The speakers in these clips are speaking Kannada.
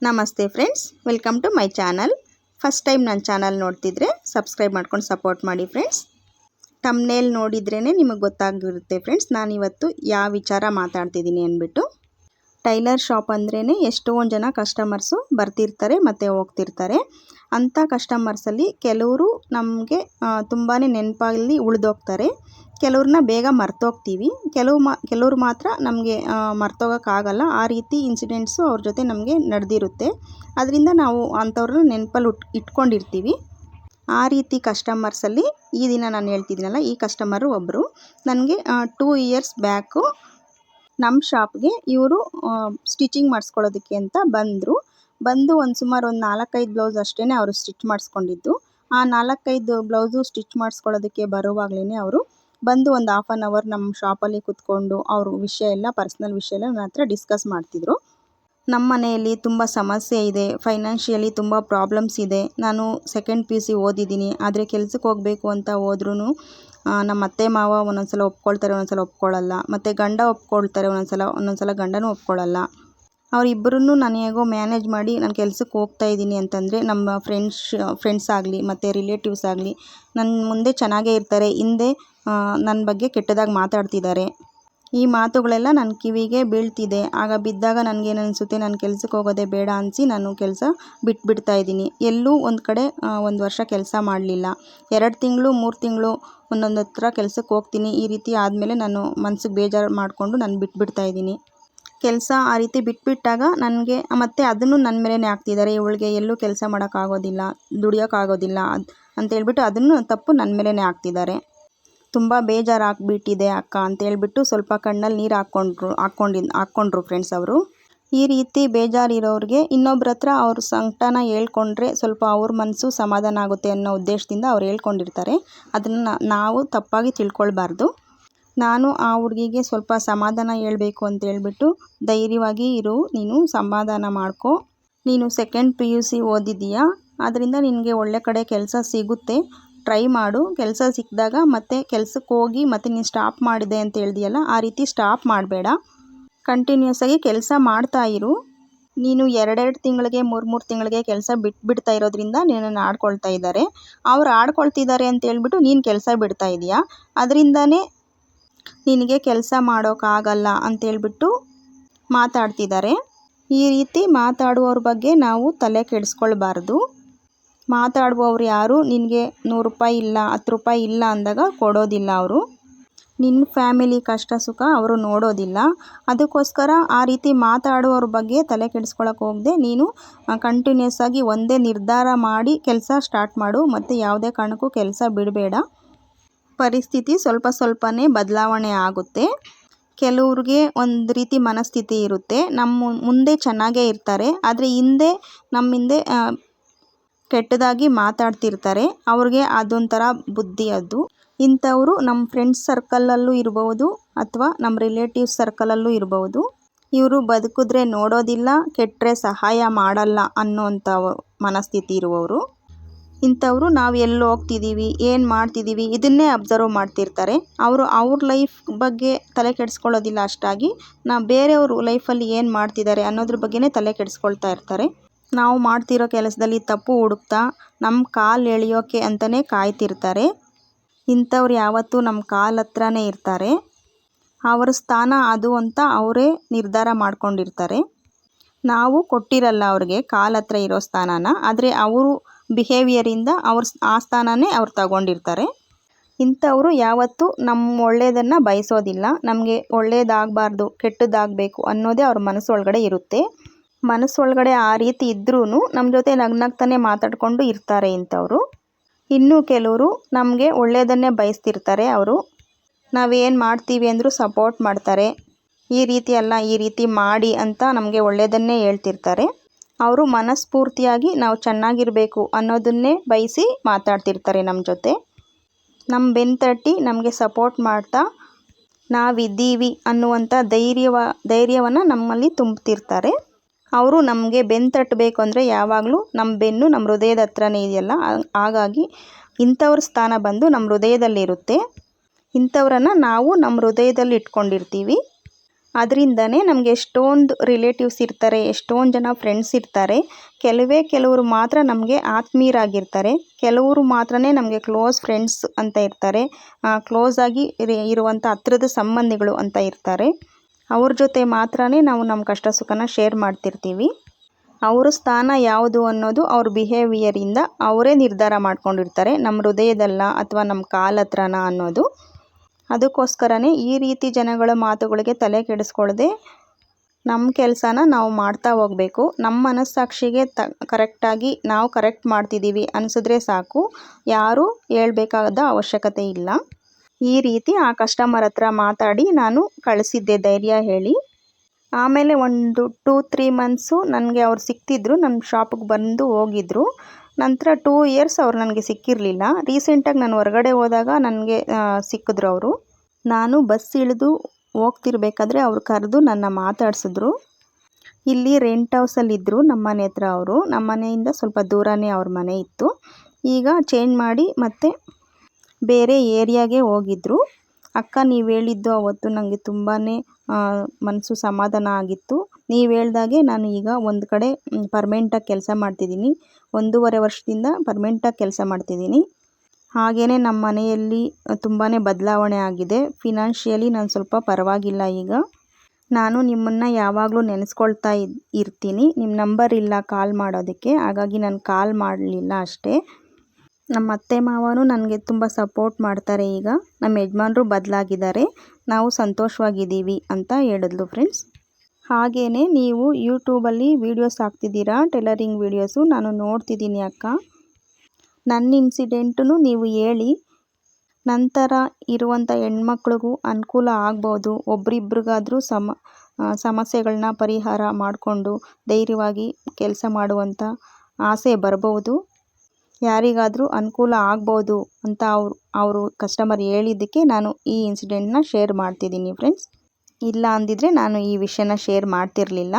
ನಮಸ್ತೆ friends, welcome to my channel. First time ನನ್ನ ಚಾನಲ್ ನೋಡ್ತಿದ್ರೆ ಸಬ್ಸ್ಕ್ರೈಬ್ ಮಾಡ್ಕೊಂಡು ಸಪೋರ್ಟ್ ಮಾಡಿ ಫ್ರೆಂಡ್ಸ್. ಥಂಬ್ನೇಲ್ ನೋಡಿದ್ರೇ ನಿಮಗೆ ಗೊತ್ತಾಗಿರುತ್ತೆ ಫ್ರೆಂಡ್ಸ್ ನಾನಿವತ್ತು ಯಾವ ವಿಚಾರ ಮಾತಾಡ್ತಿದ್ದೀನಿ ಅಂದ್ಬಿಟ್ಟು. ಟೈಲರ್ ಶಾಪ್ ಅಂದ್ರೇ ಎಷ್ಟೊಂದು ಜನ ಕಸ್ಟಮರ್ಸು ಬರ್ತಿರ್ತಾರೆ ಮತ್ತು ಹೋಗ್ತಿರ್ತಾರೆ. ಅಂಥ ಕಸ್ಟಮರ್ಸಲ್ಲಿ ಕೆಲವರು ನಮಗೆ ತುಂಬಾ ನೆನಪಲ್ಲಿ ಉಳಿದೋಗ್ತಾರೆ. ಕೆಲವ್ರನ್ನ ಬೇಗ ಮರ್ತೋಗ್ತೀವಿ, ಕೆಲವ್ರು ಮಾತ್ರ ನಮಗೆ ಮರ್ತೋಗೋಕ್ಕಾಗಲ್ಲ. ಆ ರೀತಿ ಇನ್ಸಿಡೆಂಟ್ಸು ಅವ್ರ ಜೊತೆ ನಮಗೆ ನಡೆದಿರುತ್ತೆ. ಅದರಿಂದ ನಾವು ಅಂಥವ್ರನ್ನ ನೆನಪಲ್ಲಿ ಇಟ್ಕೊಂಡಿರ್ತೀವಿ. ಆ ರೀತಿ ಕಸ್ಟಮರ್ಸಲ್ಲಿ ಈ ದಿನ ನಾನು ಹೇಳ್ತಿದ್ದೀನಲ್ಲ, ಈ ಕಸ್ಟಮರು ಒಬ್ಬರು ನನಗೆ 2 ಇಯರ್ಸ್ ಬ್ಯಾಕು ನಮ್ಮ ಶಾಪ್ಗೆ ಇವರು ಸ್ಟಿಚಿಂಗ್ ಮಾಡಿಸ್ಕೊಳ್ಳೋದಕ್ಕೆ ಅಂತ ಬಂದು ಸುಮಾರು ಒಂದು 4-5 ಬ್ಲೌಸ್ ಅಷ್ಟೇ ಅವರು ಸ್ಟಿಚ್ ಮಾಡಿಸ್ಕೊಂಡಿದ್ದು. ಆ 4-5 ಬ್ಲೌಸು ಸ್ಟಿಚ್ ಮಾಡಿಸ್ಕೊಳ್ಳೋದಕ್ಕೆ ಬರುವಾಗಲೇ ಅವರು ಬಂದು ಒಂದು 1/2 ಅವರ್ ನಮ್ಮ ಶಾಪಲ್ಲಿ ಕೂತ್ಕೊಂಡು ಅವ್ರ ವಿಷಯ ಎಲ್ಲ, ಪರ್ಸ್ನಲ್ ವಿಷಯ ಎಲ್ಲ ನನ್ನ ಹತ್ರ ಡಿಸ್ಕಸ್ ಮಾಡ್ತಿದ್ರು. ನಮ್ಮ ಮನೆಯಲ್ಲಿ ತುಂಬ ಸಮಸ್ಯೆ ಇದೆ, ಫೈನಾನ್ಷಿಯಲಿ ತುಂಬ ಪ್ರಾಬ್ಲಮ್ಸ್ ಇದೆ. ನಾನು ಸೆಕೆಂಡ್ PUC ಓದಿದ್ದೀನಿ, ಆದರೆ ಕೆಲ್ಸಕ್ಕೆ ಹೋಗಬೇಕು ಅಂತ ಹೋದ್ರೂ ನಮ್ಮ ಅತ್ತೆ ಮಾವ ಒಂದೊಂದು ಸಲ ಒಪ್ಕೊಳ್ತಾರೆ, ಒಂದೊಂದು ಸಲ ಒಪ್ಕೊಳ್ಳಲ್ಲ. ಮತ್ತು ಗಂಡ ಒಪ್ಕೊಳ್ತಾರೆ, ಒಂದೊಂದು ಸಲ ಗಂಡನೂ ಒಪ್ಕೊಳ್ಳಲ್ಲ. ಅವರಿಬ್ಬರನ್ನು ನಾನು ಹೇಗೋ ಮ್ಯಾನೇಜ್ ಮಾಡಿ ನಾನು ಕೆಲ್ಸಕ್ಕೆ ಹೋಗ್ತಾಯಿದ್ದೀನಿ ಅಂತಂದರೆ ನಮ್ಮ ಫ್ರೆಂಡ್ಸ್ ಆಗಲಿ ಮತ್ತು ರಿಲೇಟಿವ್ಸ್ ಆಗಲಿ ನನ್ನ ಮುಂದೆ ಚೆನ್ನಾಗೇ ಇರ್ತಾರೆ, ಹಿಂದೆ ನನ್ನ ಬಗ್ಗೆ ಕೆಟ್ಟದಾಗಿ ಮಾತಾಡ್ತಿದ್ದಾರೆ. ಈ ಮಾತುಗಳೆಲ್ಲ ನನ್ನ ಕಿವಿಗೆ ಬೀಳ್ತಿದೆ. ಆಗ ಬಿದ್ದಾಗ ನನಗೇನು ಅನಿಸುತ್ತೆ, ನಾನು ಕೆಲ್ಸಕ್ಕೆ ಹೋಗೋದೇ ಬೇಡ ಅನಿಸಿ ನಾನು ಕೆಲಸ ಬಿಟ್ಬಿಡ್ತಾ ಇದ್ದೀನಿ. ಎಲ್ಲೂ ಒಂದು ಕಡೆ 1 ವರ್ಷ ಕೆಲಸ ಮಾಡಲಿಲ್ಲ. 2 ತಿಂಗಳು 3 ತಿಂಗಳು ಒಂದೊಂದು ಹತ್ರ ಕೆಲಸಕ್ಕೆ ಹೋಗ್ತೀನಿ. ಈ ರೀತಿ ಆದಮೇಲೆ ನಾನು ಮನಸ್ಸಿಗೆ ಬೇಜಾರು ಮಾಡಿಕೊಂಡು ನಾನು ಬಿಟ್ಬಿಡ್ತಾ ಇದ್ದೀನಿ. ಕೆಲಸ ಆ ರೀತಿ ಬಿಟ್ಬಿಟ್ಟಾಗ ನನಗೆ ಮತ್ತೆ ಅದನ್ನು ನನ್ನ ಮೇಲೇ ಹಾಕ್ತಿದ್ದಾರೆ. ಇವಳಿಗೆ ಎಲ್ಲೂ ಕೆಲಸ ಮಾಡೋಕ್ಕಾಗೋದಿಲ್ಲ, ದುಡಿಯೋಕ್ಕಾಗೋದಿಲ್ಲ ಅಂತೇಳ್ಬಿಟ್ಟು ಅದನ್ನು ತಪ್ಪು ನನ್ನ ಮೇಲೇ ಹಾಕ್ತಿದ್ದಾರೆ. ತುಂಬ ಬೇಜಾರಾಗ್ಬಿಟ್ಟಿದೆ ಅಕ್ಕ ಅಂತೇಳ್ಬಿಟ್ಟು ಸ್ವಲ್ಪ ಕಣ್ಣಲ್ಲಿ ನೀರು ಹಾಕ್ಕೊಂಡ್ರು ಫ್ರೆಂಡ್ಸ್ ಅವರು. ಈ ರೀತಿ ಬೇಜಾರಿರೋರಿಗೆ ಇನ್ನೊಬ್ರ ಹತ್ರ ಅವ್ರ ಸಂಕಟನ ಹೇಳ್ಕೊಂಡ್ರೆ ಸ್ವಲ್ಪ ಅವ್ರ ಮನಸ್ಸು ಸಮಾಧಾನ ಆಗುತ್ತೆ ಅನ್ನೋ ಉದ್ದೇಶದಿಂದ ಅವ್ರು ಹೇಳ್ಕೊಂಡಿರ್ತಾರೆ. ಅದನ್ನು ನಾವು ತಪ್ಪಾಗಿ ತಿಳ್ಕೊಳ್ಬಾರ್ದು. ನಾನು ಆ ಹುಡುಗಿಗೆ ಸ್ವಲ್ಪ ಸಮಾಧಾನ ಹೇಳಬೇಕು ಅಂತೇಳ್ಬಿಟ್ಟು, ಧೈರ್ಯವಾಗಿ ಇರು, ನೀನು ಸಮಾಧಾನ ಮಾಡ್ಕೊ, ನೀನು ಸೆಕೆಂಡ್ PUC ಓದಿದ್ದೀಯಾ, ಅದರಿಂದ ನಿನಗೆ ಒಳ್ಳೆ ಕಡೆ ಕೆಲಸ ಸಿಗುತ್ತೆ, ಟ್ರೈ ಮಾಡು. ಕೆಲಸ ಸಿಕ್ಕಿದಾಗ ಮತ್ತೆ ಕೆಲಸಕ್ಕೆ ಹೋಗಿ ಮತ್ತೆ ನೀನು ಸ್ಟಾಪ್ ಮಾಡಿದೆ ಅಂತ ಹೇಳ್ದಿಯಲ್ಲ, ಆ ರೀತಿ ಸ್ಟಾಪ್ ಮಾಡಬೇಡ, ಕಂಟಿನ್ಯೂಸ್ ಆಗಿ ಕೆಲಸ ಮಾಡ್ತಾ ಇರು. ನೀನು 2 ತಿಂಗಳಿಗೆ 3 ತಿಂಗಳಿಗೆ ಕೆಲಸ ಬಿಡ್ತಾ ಇರೋದ್ರಿಂದ ನಿನ್ನನ್ನು ಆಡ್ಕೊಳ್ತಾ ಇದ್ದಾರೆ. ಅವ್ರು ಆಡ್ಕೊಳ್ತಿದ್ದಾರೆ ಅಂತ ಹೇಳ್ಬಿಟ್ಟು ನೀನು ಕೆಲಸ ಬಿಡ್ತಾ ಇದೆಯಾ, ಅದರಿಂದನೇ ನಿನಗೆ ಕೆಲಸ ಮಾಡೋಕ್ಕಾಗಲ್ಲ ಅಂತೇಳ್ಬಿಟ್ಟು ಮಾತಾಡ್ತಿದ್ದಾರೆ. ಈ ರೀತಿ ಮಾತಾಡುವವ್ರ ಬಗ್ಗೆ ನಾವು ತಲೆ ಕೆಡಿಸ್ಕೊಳ್ಬಾರ್ದು. ಮಾತಾಡುವವ್ರು ಯಾರು ನಿನಗೆ 100 ರೂಪಾಯಿ ಇಲ್ಲ 10 ರೂಪಾಯಿ ಇಲ್ಲ ಅಂದಾಗ ಕೊಡೋದಿಲ್ಲ. ಅವರು ನಿನ್ನ ಫ್ಯಾಮಿಲಿ ಕಷ್ಟ ಸುಖ ಅವರು ನೋಡೋದಿಲ್ಲ. ಅದಕ್ಕೋಸ್ಕರ ಆ ರೀತಿ ಮಾತಾಡುವವ್ರ ಬಗ್ಗೆ ತಲೆ ಕೆಡಿಸ್ಕೊಳಕ್ಕೆ ಹೋಗದೆ ನೀನು ಕಂಟಿನ್ಯೂಸ್ ಆಗಿ ಒಂದೇ ನಿರ್ಧಾರ ಮಾಡಿ ಕೆಲಸ ಸ್ಟಾರ್ಟ್ ಮಾಡು. ಮತ್ತು ಯಾವುದೇ ಕಾರಣಕ್ಕೂ ಕೆಲಸ ಬಿಡಬೇಡ. ಪರಿಸ್ಥಿತಿ ಸ್ವಲ್ಪನೇ ಬದಲಾವಣೆ ಆಗುತ್ತೆ. ಕೆಲವ್ರಿಗೆ ಒಂದು ರೀತಿ ಮನಸ್ಥಿತಿ ಇರುತ್ತೆ, ನಮ್ಮ ಮುಂದೆ ಚೆನ್ನಾಗೇ ಇರ್ತಾರೆ, ಆದರೆ ನಮ್ಮ ಹಿಂದೆ ಕೆಟ್ಟದಾಗಿ ಮಾತಾಡ್ತಿರ್ತಾರೆ. ಅವ್ರಿಗೆ ಅದೊಂಥರ ಬುದ್ಧಿ ಅದು. ಇಂಥವರು ನಮ್ಮ ಫ್ರೆಂಡ್ಸ್ ಸರ್ಕಲಲ್ಲೂ ಇರ್ಬೋದು ಅಥವಾ ನಮ್ಮ ರಿಲೇಟಿವ್ಸ್ ಸರ್ಕಲಲ್ಲೂ ಇರ್ಬೋದು. ಇವರು ಬದುಕಿದ್ರೆ ನೋಡೋದಿಲ್ಲ, ಕೆಟ್ಟರೆ ಸಹಾಯ ಮಾಡಲ್ಲ ಅನ್ನೋಂಥ ಮನಸ್ಥಿತಿ ಇರುವವರು. ಇಂಥವರು ನಾವು ಎಲ್ಲಿ ಹೋಗ್ತಿದ್ದೀವಿ, ಏನು ಮಾಡ್ತಿದ್ದೀವಿ ಇದನ್ನೇ ಅಬ್ಸರ್ವ್ ಮಾಡ್ತಿರ್ತಾರೆ. ಅವರು ಅವ್ರ ಲೈಫ್ ಬಗ್ಗೆ ತಲೆ ಕೆಡಿಸ್ಕೊಳ್ಳೋದಿಲ್ಲ ಅಷ್ಟಾಗಿ. ಬೇರೆಯವರು ಲೈಫಲ್ಲಿ ಏನು ಮಾಡ್ತಿದ್ದಾರೆ ಅನ್ನೋದ್ರ ಬಗ್ಗೆನೇ ತಲೆ ಕೆಡಿಸ್ಕೊಳ್ತಾ ಇರ್ತಾರೆ. ನಾವು ಮಾಡ್ತಿರೋ ಕೆಲಸದಲ್ಲಿ ತಪ್ಪು ಹುಡುಕ್ತಾ ನಮ್ಮ ಕಾಲು ಎಳೆಯೋಕ್ಕೆ ಅಂತಲೇ ಕಾಯ್ತಿರ್ತಾರೆ. ಇಂಥವ್ರು ಯಾವತ್ತೂ ನಮ್ಮ ಕಾಲು ಹತ್ರನೇ ಇರ್ತಾರೆ. ಅವರ ಸ್ಥಾನ ಅದು ಅಂತ ಅವರೇ ನಿರ್ಧಾರ ಮಾಡ್ಕೊಂಡಿರ್ತಾರೆ. ನಾವು ಕೊಟ್ಟಿರಲ್ಲ ಅವ್ರಿಗೆ ಕಾಲು ಹತ್ರ ಇರೋ ಸ್ಥಾನನ, ಆದರೆ ಅವರು ಬಿಹೇವಿಯರಿಂದ ಆ ಸ್ಥಾನನೇ ಅವ್ರು ತಗೊಂಡಿರ್ತಾರೆ. ಇಂಥವರು ಯಾವತ್ತೂ ನಮ್ಮ ಒಳ್ಳೆಯದನ್ನು ಬಯಸೋದಿಲ್ಲ. ನಮಗೆ ಒಳ್ಳೆಯದಾಗಬಾರ್ದು, ಕೆಟ್ಟದಾಗಬೇಕು ಅನ್ನೋದೇ ಅವ್ರ ಮನಸ್ಸೊಳಗಡೆ ಇರುತ್ತೆ. ಮನಸ್ಸೊಳಗಡೆ ಆ ರೀತಿ ಇದ್ರೂ ನಮ್ಮ ಜೊತೆ ನಗ್ನಗ್ತಾನೆ ಮಾತಾಡಿಕೊಂಡು ಇರ್ತಾರೆ ಇಂಥವರು. ಇನ್ನೂ ಕೆಲವರು ನಮಗೆ ಒಳ್ಳೆಯದನ್ನೇ ಬಯಸ್ತಿರ್ತಾರೆ. ಅವರು ನಾವೇನು ಮಾಡ್ತೀವಿ ಅಂದರೂ ಸಪೋರ್ಟ್ ಮಾಡ್ತಾರೆ. ಈ ರೀತಿ ಅಲ್ಲ, ಈ ರೀತಿ ಮಾಡಿ ಅಂತ ನಮಗೆ ಒಳ್ಳೆಯದನ್ನೇ ಹೇಳ್ತಿರ್ತಾರೆ. ಅವರು ಮನಸ್ಫೂರ್ತಿಯಾಗಿ ನಾವು ಚೆನ್ನಾಗಿರಬೇಕು ಅನ್ನೋದನ್ನೇ ಬಯಸಿ ಮಾತಾಡ್ತಿರ್ತಾರೆ ನಮ್ಮ ಜೊತೆ. ನಮ್ಮ ಬೆನ್ನು ತಟ್ಟಿ ನಮಗೆ ಸಪೋರ್ಟ್ ಮಾಡ್ತಾ ನಾವಿದ್ದೀವಿ ಅನ್ನುವಂಥ ಧೈರ್ಯವನ್ನು ನಮ್ಮಲ್ಲಿ ತುಂಬ್ತಿರ್ತಾರೆ. ಅವರು ನಮಗೆ ಬೆನ್ನು ತಟ್ಟಬೇಕು ಅಂದರೆ ಯಾವಾಗಲೂ ನಮ್ಮ ಬೆನ್ನು ನಮ್ಮ ಹೃದಯದ ಹತ್ರನೇ ಇದೆಯಲ್ಲ, ಹಾಗಾಗಿ ಇಂಥವ್ರ ಸ್ಥಾನ ಬಂದು ನಮ್ಮ ಹೃದಯದಲ್ಲಿರುತ್ತೆ. ಇಂಥವ್ರನ್ನು ನಾವು ನಮ್ಮ ಹೃದಯದಲ್ಲಿ ಇಟ್ಕೊಂಡಿರ್ತೀವಿ. ಅದರಿಂದನೇ ನಮಗೆ ಎಷ್ಟೊಂದು ರಿಲೇಟಿವ್ಸ್ ಇರ್ತಾರೆ, ಎಷ್ಟೊಂದು ಜನ ಫ್ರೆಂಡ್ಸ್ ಇರ್ತಾರೆ. ಕೆಲವರು ಮಾತ್ರ ನಮಗೆ ಆತ್ಮೀಯರಾಗಿರ್ತಾರೆ, ಕೆಲವರು ಮಾತ್ರನೇ ನಮಗೆ ಕ್ಲೋಸ್ ಫ್ರೆಂಡ್ಸ್ ಅಂತ ಇರ್ತಾರೆ, ಕ್ಲೋಸ್ ಆಗಿ ಇರುವಂಥ ಹತ್ತಿರದ ಸಂಬಂಧಿಗಳು ಅಂತ ಇರ್ತಾರೆ. ಅವ್ರ ಜೊತೆ ಮಾತ್ರನೇ ನಾವು ನಮ್ಮ ಕಷ್ಟ ಸುಖನ ಶೇರ್ ಮಾಡ್ತಿರ್ತೀವಿ. ಅವ್ರ ಸ್ಥಾನ ಯಾವುದು ಅನ್ನೋದು ಅವ್ರ ಬಿಹೇವಿಯರಿಂದ ಅವರೇ ನಿರ್ಧಾರ ಮಾಡ್ಕೊಂಡಿರ್ತಾರೆ, ನಮ್ಮ ಹೃದಯದಲ್ಲ ಅಥವಾ ನಮ್ಮ ಕಾಲ ಹತ್ರನ ಅನ್ನೋದು. ಅದಕ್ಕೋಸ್ಕರನೇ ಈ ರೀತಿ ಜನಗಳ ಮಾತುಗಳಿಗೆ ತಲೆ ಕೆಡಿಸ್ಕೊಳ್ಳದೆ ನಮ್ಮ ಕೆಲಸನ ನಾವು ಮಾಡ್ತಾ ಹೋಗಬೇಕು. ನಮ್ಮ ಮನಸ್ಸಾಕ್ಷಿಗೆ ಕರೆಕ್ಟಾಗಿ ನಾವು ಕರೆಕ್ಟ್ ಮಾಡ್ತಿದ್ದೀವಿ ಅನಿಸಿದ್ರೆ ಸಾಕು, ಯಾರೂ ಹೇಳ್ಬೇಕಾದ ಅವಶ್ಯಕತೆ ಇಲ್ಲ. ಈ ರೀತಿ ಆ ಕಸ್ಟಮರ್ ಹತ್ರ ಮಾತಾಡಿ ನಾನು ಕಳಿಸಿದ್ದೆ ಧೈರ್ಯ ಹೇಳಿ. ಆಮೇಲೆ ಒಂದು 2-3 ಮಂತ್ಸು ನನಗೆ ಅವ್ರು ಸಿಕ್ತಿದ್ರು, ನನ್ನ ಶಾಪಿಗೆ ಬಂದು ಹೋಗಿದ್ರು. ನಂತರ 2 ಇಯರ್ಸ್ ಅವ್ರು ನನಗೆ ಸಿಕ್ಕಿರಲಿಲ್ಲ. ರೀಸೆಂಟಾಗಿ ನಾನು ಹೊರಗಡೆ ಹೋದಾಗ ನನಗೆ ಸಿಕ್ಕಿದ್ರು ಅವರು. ನಾನು ಬಸ್ ಇಳಿದು ಹೋಗ್ತಿರ್ಬೇಕಾದ್ರೆ ಅವ್ರು ಕರೆದು ನನ್ನ ಮಾತಾಡಿಸಿದ್ರು. ಇಲ್ಲಿ ರೆಂಟ್ ಹೌಸಲ್ಲಿದ್ದರು ನಮ್ಮ ಮನೆ ಹತ್ರ ಅವರು. ನಮ್ಮ ಮನೆಯಿಂದ ಸ್ವಲ್ಪ ದೂರನೇ ಅವ್ರ ಮನೆ ಇತ್ತು. ಈಗ ಚೇಂಜ್ ಮಾಡಿ ಮತ್ತೆ ಬೇರೆ ಏರಿಯಾಗೆ ಹೋಗಿದ್ರು. ಅಕ್ಕ, ನೀವು ಹೇಳಿದ್ದು ಅವತ್ತು ನನಗೆ ತುಂಬಾ ಮನಸ್ಸು ಸಮಾಧಾನ ಆಗಿತ್ತು. ನೀವು ಹೇಳ್ದಾಗೆ ನಾನು ಈಗ ಒಂದು ಕಡೆ ಪರ್ಮನೆಂಟಾಗಿ ಕೆಲಸ ಮಾಡ್ತಿದ್ದೀನಿ. 1.5 ವರ್ಷದಿಂದ ಪರ್ಮನೆಂಟಾಗಿ ಕೆಲಸ ಮಾಡ್ತಿದ್ದೀನಿ. ಹಾಗೆಯೇ ನಮ್ಮ ಮನೆಯಲ್ಲಿ ತುಂಬಾ ಬದಲಾವಣೆ ಆಗಿದೆ. ಫಿನಾನ್ಷಿಯಲಿ ನಾನು ಸ್ವಲ್ಪ ಪರವಾಗಿಲ್ಲ ಈಗ. ನಾನು ನಿಮ್ಮನ್ನು ಯಾವಾಗಲೂ ನೆನೆಸ್ಕೊಳ್ತಾ ಇರ್ತೀನಿ. ನಿಮ್ಮ ನಂಬರ್ ಇಲ್ಲ ಕಾಲ್ ಮಾಡೋದಕ್ಕೆ, ಹಾಗಾಗಿ ನಾನು ಕಾಲ್ ಮಾಡಲಿಲ್ಲ ಅಷ್ಟೇ. ನಮ್ಮ ಅತ್ತೆ ಮಾವನೂ ನನಗೆ ತುಂಬ ಸಪೋರ್ಟ್ ಮಾಡ್ತಾರೆ. ಈಗ ನಮ್ಮ ಯಜಮಾನರು ಬದಲಾಗಿದ್ದಾರೆ, ನಾವು ಸಂತೋಷವಾಗಿದ್ದೀವಿ ಅಂತ ಹೇಳಿದ್ಲು ಫ್ರೆಂಡ್ಸ್. ಹಾಗೆಯೇ ನೀವು ಯೂಟ್ಯೂಬಲ್ಲಿ ವೀಡಿಯೋಸ್ ಹಾಕ್ತಿದ್ದೀರಾ, ಟೈಲರಿಂಗ್ ವೀಡಿಯೋಸು, ನಾನು ನೋಡ್ತಿದ್ದೀನಿ ಅಕ್ಕ. ನನ್ನ ಇನ್ಸಿಡೆಂಟನ್ನು ನೀವು ಹೇಳಿ, ನಂತರ ಇರುವಂಥ ಹೆಣ್ಮಕ್ಳಿಗೂ ಅನುಕೂಲ ಆಗ್ಬೋದು. ಒಬ್ರಿಬ್ರಿಗಾದರೂ ಸಮಸ್ಯೆಗಳನ್ನ ಪರಿಹಾರ ಮಾಡಿಕೊಂಡು ಧೈರ್ಯವಾಗಿ ಕೆಲಸ ಮಾಡುವಂಥ ಆಸೆ ಬರ್ಬೋದು. ಯಾರಿಗಾದರೂ ಅನುಕೂಲ ಆಗ್ಬೋದು ಅಂತ ಅವರು ಕಸ್ಟಮರ್ ಹೇಳಿದ್ದಕ್ಕೆ ನಾನು ಈ ಇನ್ಸಿಡೆಂಟ್ನ ಶೇರ್ ಮಾಡ್ತಿದ್ದೀನಿ ಫ್ರೆಂಡ್ಸ್. ಇಲ್ಲ ಅಂದಿದ್ರೆ ನಾನು ಈ ವಿಷಯನ ಶೇರ್ ಮಾಡ್ತಿರಲಿಲ್ಲ.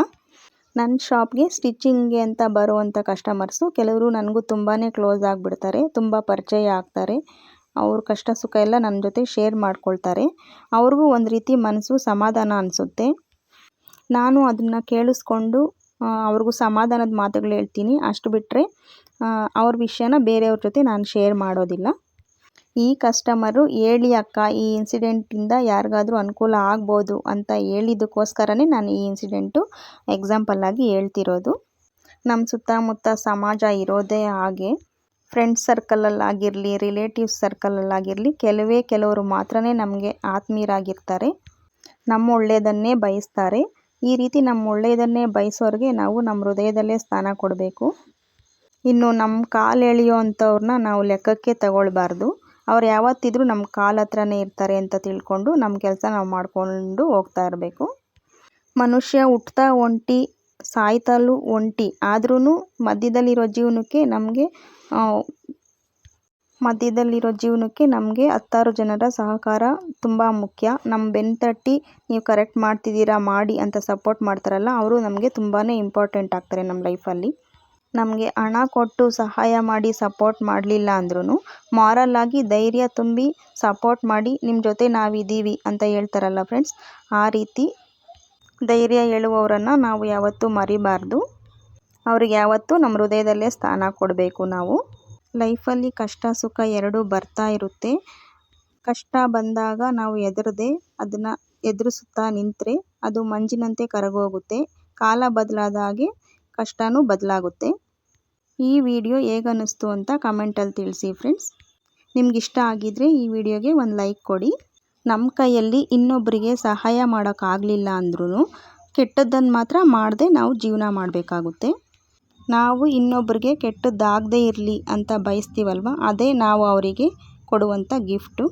ನನ್ನ ಶಾಪ್ಗೆ ಸ್ಟಿಚ್ಚಿಂಗ್ಗೆ ಅಂತ ಬರುವಂಥ ಕಸ್ಟಮರ್ಸು ಕೆಲವರು ನನಗೂ ತುಂಬಾ ಕ್ಲೋಸ್ ಆಗಿಬಿಡ್ತಾರೆ, ತುಂಬ ಪರಿಚಯ ಆಗ್ತಾರೆ. ಅವ್ರ ಕಷ್ಟ ಸುಖ ಎಲ್ಲ ನನ್ನ ಜೊತೆ ಶೇರ್ ಮಾಡ್ಕೊಳ್ತಾರೆ. ಅವ್ರಿಗೂ ಒಂದು ರೀತಿ ಮನಸ್ಸು ಸಮಾಧಾನ ಅನಿಸುತ್ತೆ. ನಾನು ಅದನ್ನು ಕೇಳಿಸ್ಕೊಂಡು ಅವ್ರಿಗೂ ಸಮಾಧಾನದ ಮಾತುಗಳು ಹೇಳ್ತೀನಿ. ಅಷ್ಟು ಬಿಟ್ಟರೆ ಅವ್ರ ವಿಷಯನ ಬೇರೆಯವ್ರ ಜೊತೆ ನಾನು ಶೇರ್ ಮಾಡೋದಿಲ್ಲ. ಈ ಕಸ್ಟಮರು ಹೇಳಿ ಅಕ್ಕ, ಈ ಇನ್ಸಿಡೆಂಟಿಂದ ಯಾರಿಗಾದರೂ ಅನುಕೂಲ ಆಗ್ಬೋದು ಅಂತ ಹೇಳಿದ್ದಕ್ಕೋಸ್ಕರನೇ ನಾನು ಈ ಇನ್ಸಿಡೆಂಟು ಎಕ್ಸಾಂಪಲ್ಲಾಗಿ ಹೇಳ್ತಿರೋದು. ನಮ್ಮ ಸುತ್ತಮುತ್ತ ಸಮಾಜ ಇರೋದೇ ಹಾಗೆ. ಫ್ರೆಂಡ್ಸ್ ಸರ್ಕಲಲ್ಲಾಗಿರಲಿ, ರಿಲೇಟಿವ್ಸ್ ಸರ್ಕಲಲ್ಲಾಗಿರಲಿ, ಕೆಲವರು ಮಾತ್ರನೇ ನಮಗೆ ಆತ್ಮೀಯರಾಗಿರ್ತಾರೆ, ನಮ್ಮ ಒಳ್ಳೆಯದನ್ನೇ ಬಯಸ್ತಾರೆ. ಈ ರೀತಿ ನಮ್ಮ ಒಳ್ಳೆಯದನ್ನೇ ಬಯಸೋರಿಗೆ ನಾವು ನಮ್ಮ ಹೃದಯದಲ್ಲೇ ಸ್ಥಾನ ಕೊಡಬೇಕು. ಇನ್ನು ನಮ್ಮ ಕಾಲು ಎಳೆಯೋ ಅಂಥವ್ರನ್ನ ನಾವು ಲೆಕ್ಕಕ್ಕೆ ತಗೊಳ್ಬಾರ್ದು. ಅವ್ರು ಯಾವತ್ತಿದ್ರೂ ನಮ್ಮ ಕಾಲ ಹತ್ರನೇ ಇರ್ತಾರೆ ಅಂತ ತಿಳ್ಕೊಂಡು ನಮ್ಮ ಕೆಲಸ ನಾವು ಮಾಡಿಕೊಂಡು ಹೋಗ್ತಾ ಇರಬೇಕು. ಮನುಷ್ಯ ಹುಟ್ತಾ ಒಂಟಿ, ಸಾಯ್ತಲೂ ಒಂಟಿ. ಆದ್ರೂ ಮಧ್ಯದಲ್ಲಿರೋ ಜೀವನಕ್ಕೆ ನಮಗೆ 10 ಜನರ ಸಹಕಾರ ತುಂಬ ಮುಖ್ಯ. ನಮ್ಮ ಬೆನ್ನು ತಟ್ಟಿ ನೀವು ಕರೆಕ್ಟ್ ಮಾಡ್ತಿದ್ದೀರಾ ಮಾಡಿ ಅಂತ ಸಪೋರ್ಟ್ ಮಾಡ್ತಾರಲ್ಲ, ಅವರು ನಮಗೆ ತುಂಬಾ ಇಂಪಾರ್ಟೆಂಟ್ ಆಗ್ತಾರೆ ನಮ್ಮ ಲೈಫಲ್ಲಿ. ನಮಗೆ ಹಣ ಕೊಟ್ಟು ಸಹಾಯ ಮಾಡಿ ಸಪೋರ್ಟ್ ಮಾಡಲಿಲ್ಲ ಅಂದ್ರೂ ಮಾರಲ್ ಆಗಿ ಧೈರ್ಯ ತುಂಬಿ ಸಪೋರ್ಟ್ ಮಾಡಿ ನಿಮ್ಮ ಜೊತೆ ನಾವಿದ್ದೀವಿ ಅಂತ ಹೇಳ್ತಾರಲ್ಲ ಫ್ರೆಂಡ್ಸ್, ಆ ರೀತಿ ಧೈರ್ಯ ಹೇಳುವವರನ್ನು ನಾವು ಯಾವತ್ತೂ ಮರಿಬಾರ್ದು. ಅವ್ರಿಗೆ ಯಾವತ್ತೂ ನಮ್ಮ ಹೃದಯದಲ್ಲೇ ಸ್ಥಾನ ಕೊಡಬೇಕು ನಾವು. ಲೈಫಲ್ಲಿ ಕಷ್ಟ ಸುಖ ಎರಡೂ ಬರ್ತಾ ಇರುತ್ತೆ. ಕಷ್ಟ ಬಂದಾಗ ನಾವು ಹೆದರದೆ ಅದನ್ನು ಎದುರಿಸುತ್ತಾ ನಿಂತರೆ ಅದು ಮಂಜಿನಂತೆ ಕರಗೋಗುತ್ತೆ. ಕಾಲ ಬದಲಾದ ಹಾಗೆ ಕಷ್ಟನೂ ಬದಲಾಗುತ್ತೆ. ಈ ವಿಡಿಯೋ ಹೇಗನ್ನಿಸ್ತು ಅಂತ ಕಮೆಂಟಲ್ಲಿ ತಿಳಿಸಿ ಫ್ರೆಂಡ್ಸ್. ನಿಮ್ಗಿಷ್ಟ ಆಗಿದ್ದರೆ ಈ ವಿಡಿಯೋಗೆ ಒಂದು ಲೈಕ್ ಕೊಡಿ. ನಮ್ಮ ಕೈಯಲ್ಲಿ ಇನ್ನೊಬ್ಬರಿಗೆ ಸಹಾಯ ಮಾಡೋಕ್ಕಾಗಲಿಲ್ಲ ಅಂದ್ರೂ ಕೆಟ್ಟದ್ದನ್ನು ಮಾತ್ರ ಮಾಡದೆ ನಾವು ಜೀವನ ಮಾಡಬೇಕಾಗುತ್ತೆ. ನಾವು ಇನ್ನೊಬ್ಬರಿಗೆ ಕೆಟ್ಟದ್ದಾಗದೇ ಇರಲಿ ಅಂತ ಬಯಸ್ತೀವಲ್ವ, ಅದೇ ನಾವು ಅವರಿಗೆ ಕೊಡುವಂಥ ಗಿಫ್ಟು.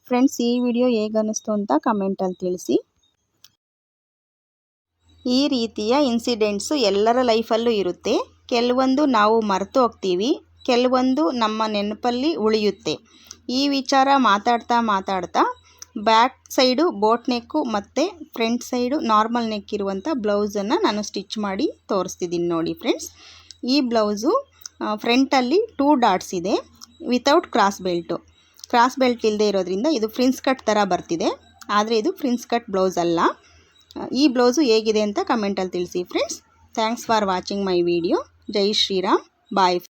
ಫ್ರೆಂಡ್ಸ್, ಈ ವಿಡಿಯೋ ಹೇಗನ್ನಿಸ್ತು ಅಂತ ಕಮೆಂಟಲ್ಲಿ ತಿಳಿಸಿ. ಈ ರೀತಿಯ ಇನ್ಸಿಡೆಂಟ್ಸು ಎಲ್ಲರ ಲೈಫಲ್ಲೂ ಇರುತ್ತೆ. ಕೆಲವೊಂದು ನಾವು ಮರೆತು ಹೋಗ್ತೀವಿ, ಕೆಲವೊಂದು ನಮ್ಮ ನೆನಪಲ್ಲಿ ಉಳಿಯುತ್ತೆ. ಈ ವಿಚಾರ ಮಾತಾಡ್ತಾ ಬ್ಯಾಕ್ ಸೈಡು ಬೋಟ್ ನೆಕ್ಕು ಮತ್ತು ಫ್ರಂಟ್ ಸೈಡು ನಾರ್ಮಲ್ ನೆಕ್ ಇರುವಂಥ ಬ್ಲೌಸನ್ನು ನಾನು ಸ್ಟಿಚ್ ಮಾಡಿ ತೋರಿಸ್ತಿದ್ದೀನಿ ನೋಡಿ ಫ್ರೆಂಡ್ಸ್. ಈ ಬ್ಲೌಸು ಫ್ರಂಟಲ್ಲಿ 2 ಡಾಟ್ಸ್ ಇದೆ, ವಿತೌಟ್ ಕ್ರಾಸ್ ಬೆಲ್ಟ್ ಇಲ್ಲದೆ ಇರೋದ್ರಿಂದ ಇದು ಫ್ರಿನ್ಸ್ ಕಟ್ ಥರ ಬರ್ತಿದೆ. ಆದರೆ ಇದು ಫ್ರಿನ್ಸ್ ಕಟ್ ಬ್ಲೌಸ್ ಅಲ್ಲ. ಈ ಬ್ಲೌಸು ಹೇಗಿದೆ ಅಂತ ಕಮೆಂಟಲ್ಲಿ ತಿಳಿಸಿ friends. Thanks for watching my video. ಜೈ ಶ್ರೀರಾಮ್. Bye friends.